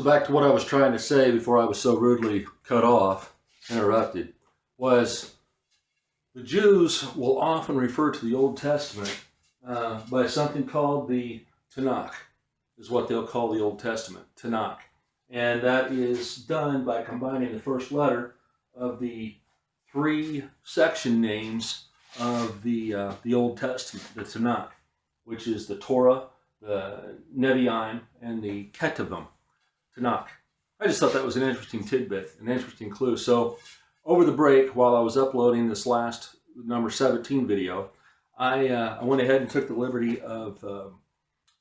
So back to what I was trying to say before I was so rudely cut off, interrupted, was the Jews will often refer to the Old Testament by something called the Tanakh, is what they'll call the Old Testament, Tanakh. And that is done by combining the first letter of the three section names of the Old Testament, the Tanakh, which is the Torah, the Nevi'im, and the Ketuvim. Tanakh. I just thought that was an interesting tidbit, an interesting clue. So over the break, while I was uploading this last number 17 video, I went ahead and took the liberty of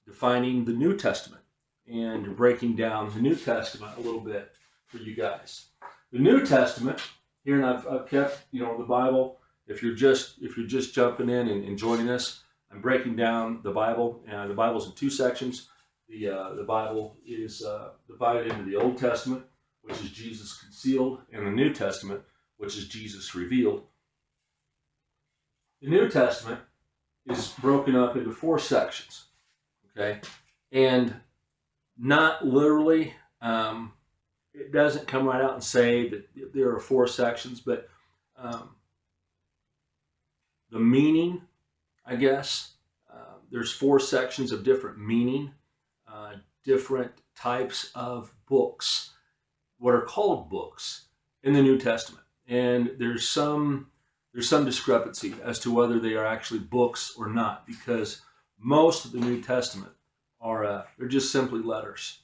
defining the New Testament and breaking down the New Testament a little bit for you guys. The New Testament here, and I've kept the Bible. If you're just jumping in and joining us, I'm breaking down the Bible, and the Bible's in two sections. The Bible is divided into the Old Testament, which is Jesus concealed, and the New Testament, which is Jesus revealed. The New Testament is broken up into four sections, okay? And not literally, it doesn't come right out and say that there are four sections, but the meaning, I guess, there's four sections of different meaning. Different types of books, what are called books in the New Testament, and there's some discrepancy as to whether they are actually books or not, because most of the New Testament are they're just simply letters,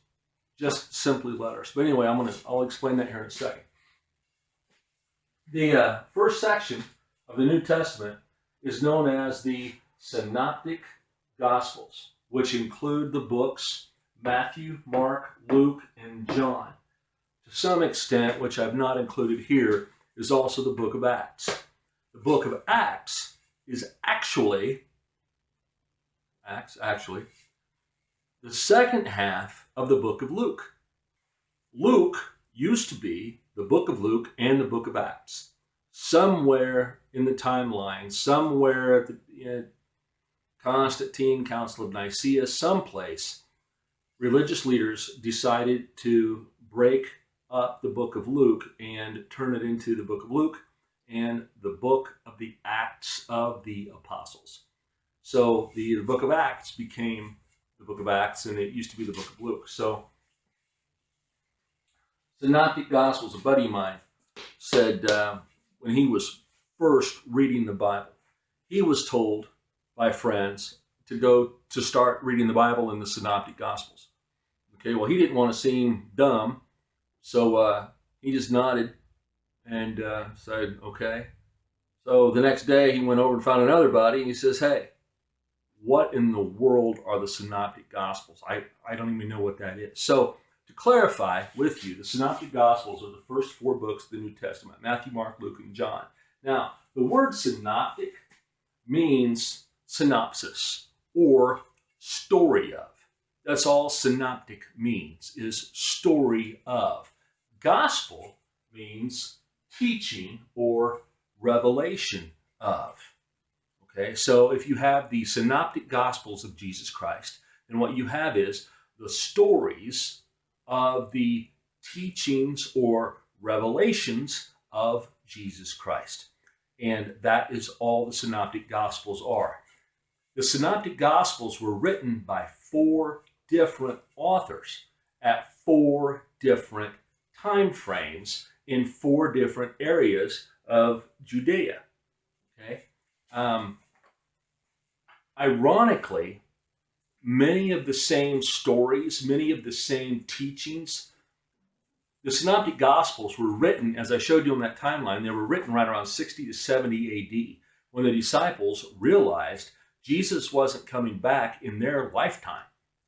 But anyway, I'll explain that here in a second. The first section of the New Testament is known as the Synoptic Gospels, which include the books Matthew, Mark, Luke, and John. To some extent, which I've not included here, is also the book of Acts. The book of Acts is actually the second half of the book of Luke. Luke used to be the book of Luke and the book of Acts. Somewhere in the timeline, somewhere at the Constantine, Council of Nicaea, someplace, religious leaders decided to break up the book of Luke and turn it into the book of Luke and the book of the Acts of the Apostles. So the book of Acts became the book of Acts, and it used to be the book of Luke. So Synoptic Gospels, a buddy of mine said when he was first reading the Bible, he was told by friends to start reading the Bible in the Synoptic Gospels. Okay, well, he didn't want to seem dumb, so he just nodded and said, okay. So the next day he went over and found another buddy, and he says, hey, what in the world are the Synoptic Gospels? I don't even know what that is. So to clarify with you, the Synoptic Gospels are the first four books of the New Testament: Matthew, Mark, Luke, and John. Now, the word synoptic means synopsis or story of. That's all synoptic means, is story of. Gospel means teaching or revelation of. Okay, so if you have the synoptic gospels of Jesus Christ, then what you have is the stories of the teachings or revelations of Jesus Christ. And that is all the synoptic gospels are. The synoptic gospels were written by four different authors at four different time frames in four different areas of Judea. Okay. Ironically, many of the same stories, many of the same teachings, the Synoptic Gospels were written, as I showed you on that timeline, they were written right around 60 to 70 AD, when the disciples realized Jesus wasn't coming back in their lifetime.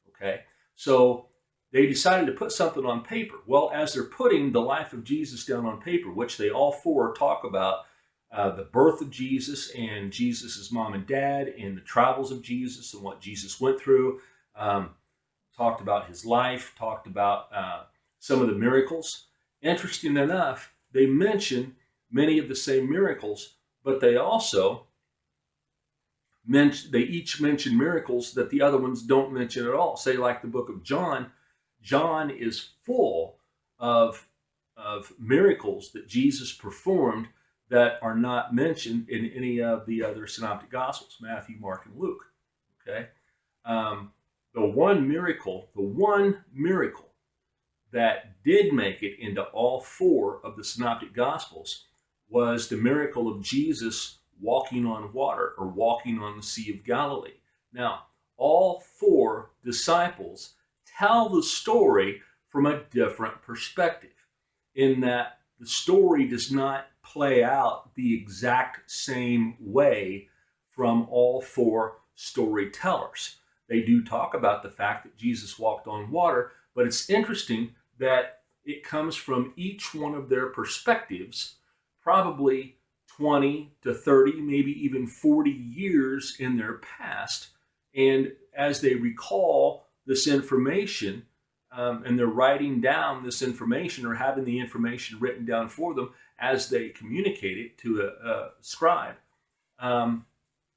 Okay, so they decided to put something on paper. Well, as they're putting the life of Jesus down on paper, which they all four talk about, the birth of Jesus and Jesus's mom and dad and the travels of Jesus and what Jesus went through, talked about his life, talked about some of the miracles. Interesting enough, they mention many of the same miracles, but they also each mention miracles that the other ones don't mention at all. Say like the book of John, John is full of miracles that Jesus performed that are not mentioned in any of the other synoptic gospels, Matthew, Mark, and Luke. Okay, the one miracle that did make it into all four of the synoptic gospels was the miracle of Jesus walking on water, or walking on the Sea of Galilee. Now, all four disciples tell the story from a different perspective, in that the story does not play out the exact same way from all four storytellers. They do talk about the fact that Jesus walked on water, but it's interesting that it comes from each one of their perspectives, probably 20 to 30, maybe even 40 years in their past. And as they recall this information, and they're writing down this information, or having the information written down for them as they communicate it to a scribe,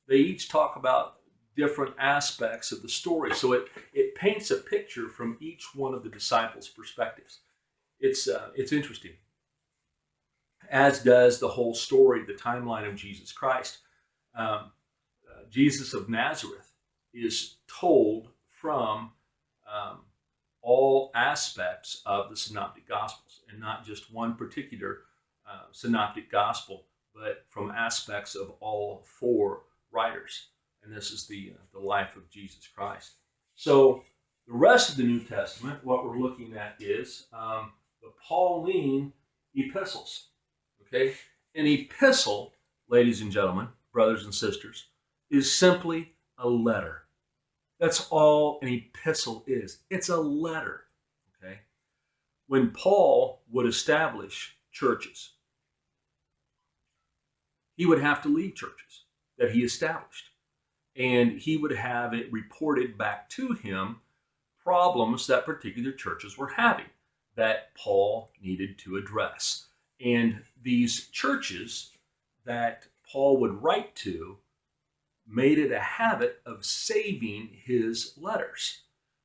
they each talk about different aspects of the story. So it paints a picture from each one of the disciples' perspectives. It's interesting, as does the whole story, the timeline of Jesus Christ. Jesus of Nazareth is told from all aspects of the synoptic gospels, and not just one particular synoptic gospel, but from aspects of all four writers. And this is the life of Jesus Christ. So the rest of the New Testament, what we're looking at is the Pauline epistles. Okay, an epistle, ladies and gentlemen, brothers and sisters, is simply a letter. That's all an epistle is. It's a letter. Okay, when Paul would establish churches, he would have to leave churches that he established, and he would have it reported back to him problems that particular churches were having that Paul needed to address. And these churches that Paul would write to made it a habit of saving his letters.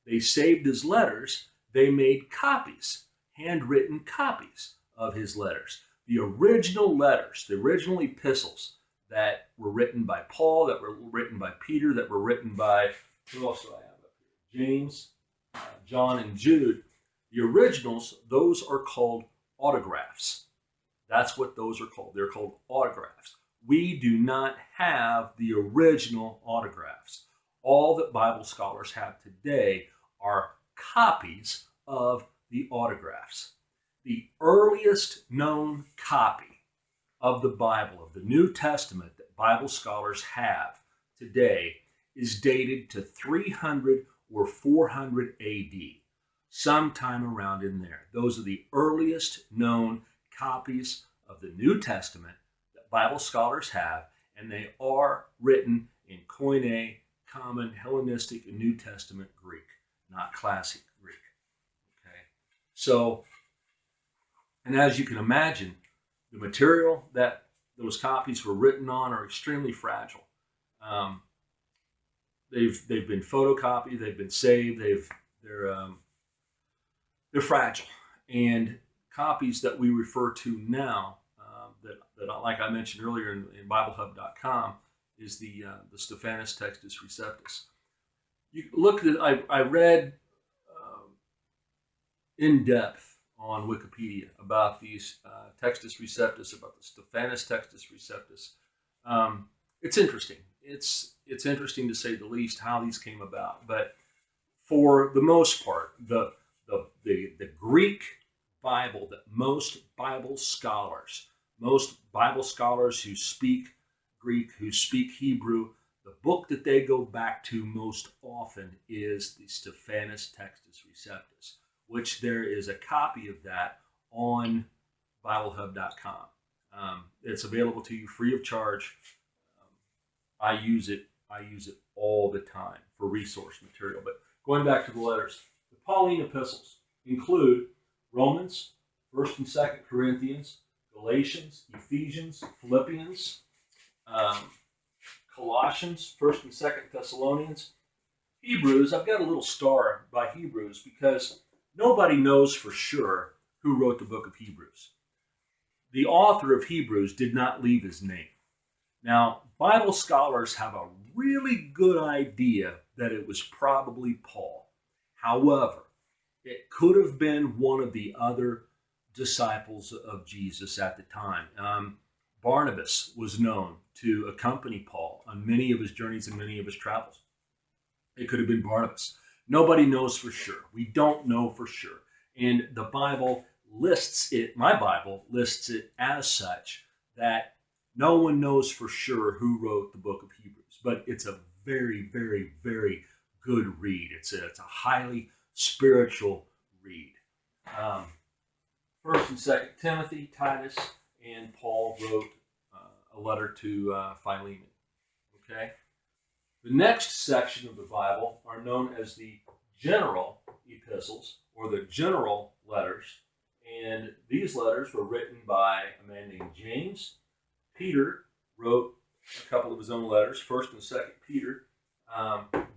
They saved his letters. They made copies, handwritten copies of his letters. The original letters, the original epistles that were written by Paul, that were written by Peter, that were written by, who else do I have up here? James, John, and Jude. The originals, those are called autographs. That's what those are called. They're called autographs. We do not have the original autographs. All that Bible scholars have today are copies of the autographs. The earliest known copy of the Bible, of the New Testament, that Bible scholars have today is dated to 300 or 400 AD, sometime around in there. Those are the earliest known copies of the New Testament that Bible scholars have, and they are written in Koine, Common, Hellenistic, and New Testament Greek, not Classic Greek. Okay, so, and as you can imagine, the material that those copies were written on are extremely fragile. They've been photocopied, they've been saved, they're fragile. And copies that we refer to now, that like I mentioned earlier in BibleHub.com, is the Stephanus Textus Receptus. You look at, I read in depth on Wikipedia about these Textus Receptus, about the Stephanus Textus Receptus. It's interesting. It's interesting to say the least how these came about. But for the most part, the Greek Bible that most Bible scholars who speak Greek, who speak Hebrew, the book that they go back to most often is the Stephanus Textus Receptus, which there is a copy of that on BibleHub.com. It's available to you free of charge. I use it all the time for resource material. But going back to the letters, the Pauline epistles include Romans, 1st and 2nd Corinthians, Galatians, Ephesians, Philippians, Colossians, 1st and 2nd Thessalonians, Hebrews. I've got a little star by Hebrews because nobody knows for sure who wrote the book of Hebrews. The author of Hebrews did not leave his name. Now, Bible scholars have a really good idea that it was probably Paul. However, it could have been one of the other disciples of Jesus at the time. Barnabas was known to accompany Paul on many of his journeys and many of his travels. It could have been Barnabas. Nobody knows for sure. We don't know for sure. And the Bible lists it, my Bible lists it as such, that no one knows for sure who wrote the book of Hebrews. But it's a very, very, very good read. It's a highly spiritual read. First and Second Timothy, Titus, and Paul wrote a letter to Philemon. Okay? The next section of the Bible are known as the general epistles, or the general letters. And these letters were written by a man named James. Peter wrote a couple of his own letters, 1st and 2nd Peter.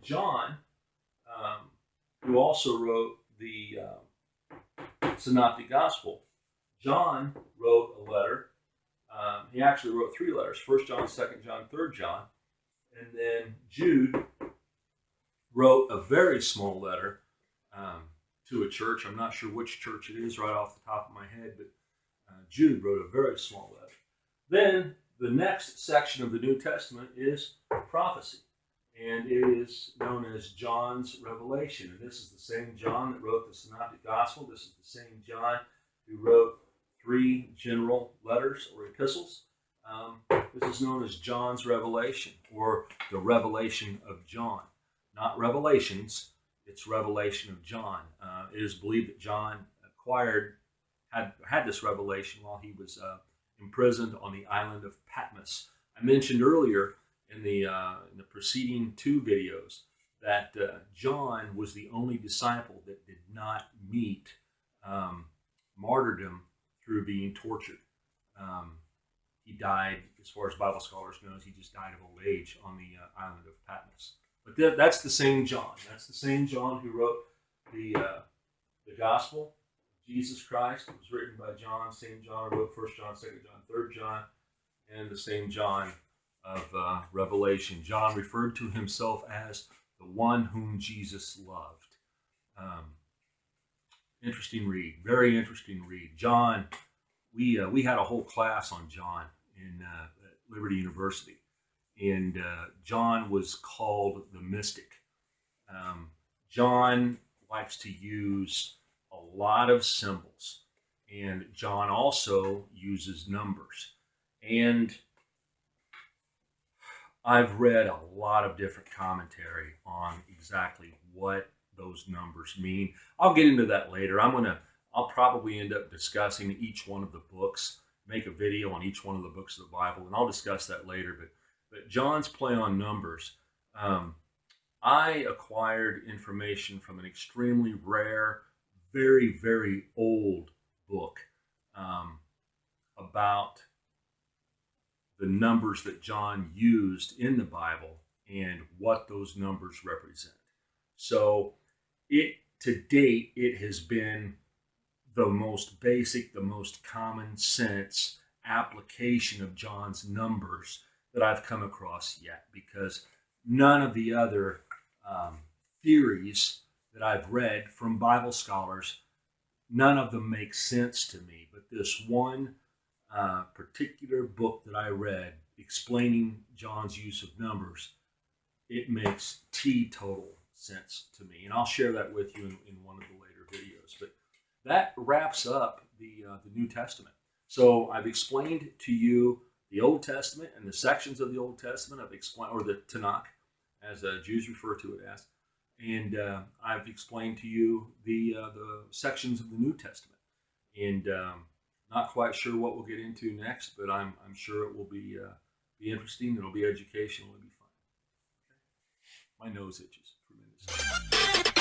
John, who also wrote the Synoptic Gospel, John wrote a letter. He actually wrote 3 letters, 1 John, 2 John, 3 John. And then Jude wrote a very small letter to a church. I'm not sure which church it is right off the top of my head, but Jude wrote a very small letter. Then the next section of the New Testament is prophecy, and it is known as John's Revelation. And this is the same John that wrote the Synoptic Gospel. This is the same John who wrote 3 general letters or epistles. This is known as John's Revelation, or the Revelation of John. Not Revelations, it's Revelation of John. It is believed that John had this revelation while he was imprisoned on the island of Patmos. I mentioned earlier in the preceding 2 videos that John was the only disciple that did not meet martyrdom through being tortured. He died, as far as Bible scholars know, he just died of old age on the island of Patmos. But that's the same John. That's the same John who wrote the Gospel of Jesus Christ. It was written by John. Same John who wrote 1 John, 2 John, 3 John, and the same John of Revelation. John referred to himself as the one whom Jesus loved. Interesting read. Very interesting read. John, we had a whole class on John at Liberty University. And John was called the mystic. John likes to use a lot of symbols. And John also uses numbers. And I've read a lot of different commentary on exactly what those numbers mean. I'll get into that later. I'll probably end up discussing each one of the books, make a video on each one of the books of the Bible, and I'll discuss that later. But John's play on numbers, I acquired information from an extremely rare, very, very old book about the numbers that John used in the Bible and what those numbers represent. So to date, it has been the most basic, the most common sense application of John's numbers that I've come across yet, because none of the other theories that I've read from Bible scholars, none of them make sense to me. But this one particular book that I read explaining John's use of numbers, it makes total sense to me. And I'll share that with you in one of the later videos. But that wraps up the New Testament. So I've explained to you the Old Testament and the sections of the Old Testament. I've explained, or the Tanakh, as Jews refer to it as. And I've explained to you the sections of the New Testament. And not quite sure what we'll get into next, but I'm sure it will be interesting. It'll be educational. It'll be fun. Okay. My nose itches tremendously.